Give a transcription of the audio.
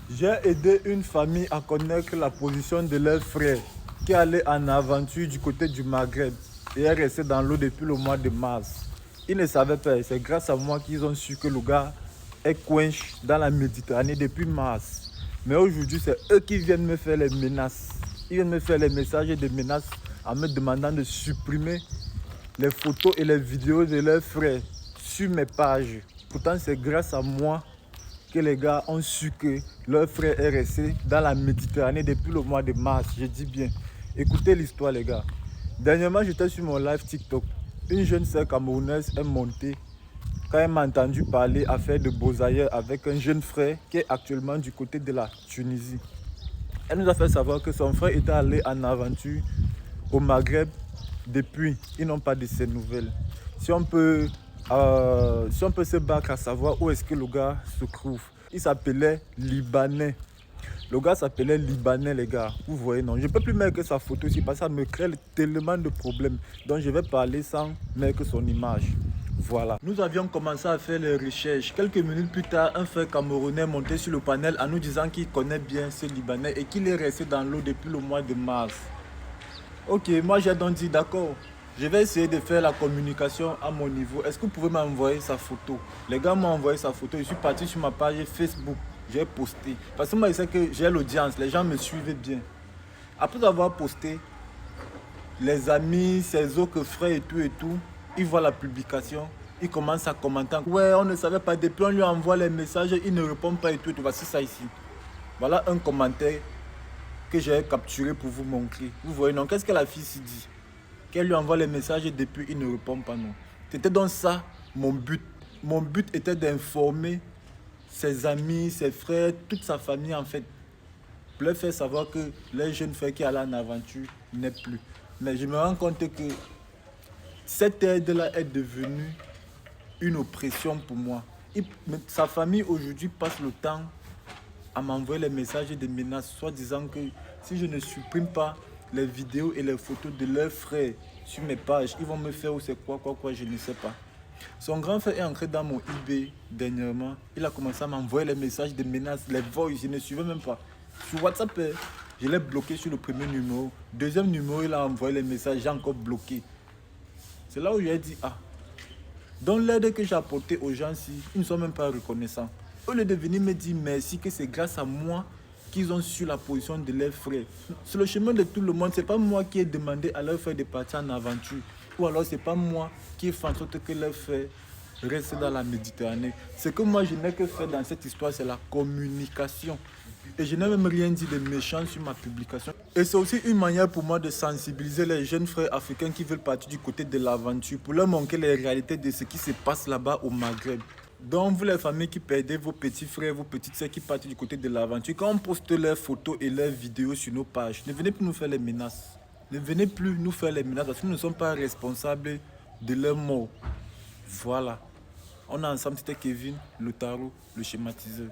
J'ai aidé une famille à connaître la position de leur frère qui allait en aventure du côté du Maghreb et est resté dans l'eau depuis le mois de mars. Ils ne savaient pas, c'est grâce à moi qu'ils ont su que le gars est coincé dans la Méditerranée depuis mars. Mais aujourd'hui, c'est eux qui viennent me faire les menaces. Ils viennent me faire les messages et des menaces en me demandant de supprimer les photos et les vidéos de leurs frères sur mes pages. Pourtant, c'est grâce à moi que les gars ont su que leur frère est resté dans la Méditerranée depuis le mois de mars. Je dis bien. Écoutez l'histoire, les gars. Dernièrement, j'étais sur mon live TikTok. Une jeune sœur camerounaise est montée. Quand elle m'a entendu parler à faire de beaux ailleurs avec un jeune frère qui est actuellement du côté de la Tunisie. Elle nous a fait savoir que son frère était allé en aventure au Maghreb depuis. Ils n'ont pas de ces nouvelles. Si on peut se battre à savoir où est-ce que le gars se trouve. Il s'appelait Libanais. Le gars s'appelait Libanais, les gars. Vous voyez, non. Je ne peux plus mettre sa photo ici parce que ça me crée tellement de problèmes. Donc je vais parler sans mettre son image. Voilà. Nous avions commencé à faire les recherches. Quelques minutes plus tard, un frère camerounais est monté sur le panel en nous disant qu'il connaît bien ce Libanais et qu'il est resté dans l'eau depuis le mois de mars. Ok, moi j'ai donc dit d'accord. Je vais essayer de faire la communication à mon niveau. Est-ce que vous pouvez m'envoyer sa photo? Les gars m'ont envoyé sa photo. Je suis parti sur ma page Facebook. J'ai posté. Parce que moi je sais que j'ai l'audience. Les gens me suivent bien. Après avoir posté, les amis, ses autres frères et tout, ils voient la publication. Ils commencent à commenter. Ouais, on ne savait pas. Depuis on lui envoie les messages, il ne répond pas et tout. Voici ça ici. Voilà un commentaire que j'ai capturé pour vous montrer. Vous voyez, non? Qu'est-ce que la fille s'y dit? Qu'elle lui envoie les messages et depuis, il ne répond pas, non. C'était donc ça, mon but. Mon but était d'informer ses amis, ses frères, toute sa famille, en fait. Pour leur faire savoir que les jeunes frères qui allaient en aventure n'est plus. Mais je me rends compte que cette aide-là est devenue une oppression pour moi. Sa famille, aujourd'hui, passe le temps à m'envoyer les messages et des menaces, soit disant que si je ne supprime pas les vidéos et les photos de leurs frères sur mes pages, ils vont me faire ou c'est quoi, je ne sais pas. Son grand frère est entré dans mon eBay dernièrement. Il a commencé à m'envoyer les messages, des menaces, les voice, je ne suivais même pas. Sur WhatsApp, je l'ai bloqué sur le premier numéro. Deuxième numéro, il a envoyé les messages, j'ai encore bloqué. C'est là où j'ai dit, ah, dans l'aide que j'ai apportée aux gens, si, ils ne sont même pas reconnaissants. Au lieu de venir me dire merci, que c'est grâce à moi qu'ils ont su la position de leurs frères. C'est le chemin de tout le monde. Ce n'est pas moi qui ai demandé à leurs frères de partir en aventure. Ou alors ce n'est pas moi qui ai fait en sorte que leurs frères restent dans la Méditerranée. Ce que moi je n'ai que faire dans cette histoire, c'est la communication. Et je n'ai même rien dit de méchant sur ma publication. Et c'est aussi une manière pour moi de sensibiliser les jeunes frères africains qui veulent partir du côté de l'aventure, pour leur montrer les réalités de ce qui se passe là-bas au Maghreb. Donc, vous les familles qui perdez vos petits frères, vos petites sœurs qui partent du côté de l'aventure, quand on poste leurs photos et leurs vidéos sur nos pages, ne venez plus nous faire les menaces. Ne venez plus nous faire les menaces parce que nous ne sommes pas responsables de leur mort. Voilà. On est ensemble, c'était Kevin, le tarot, le schématiseur.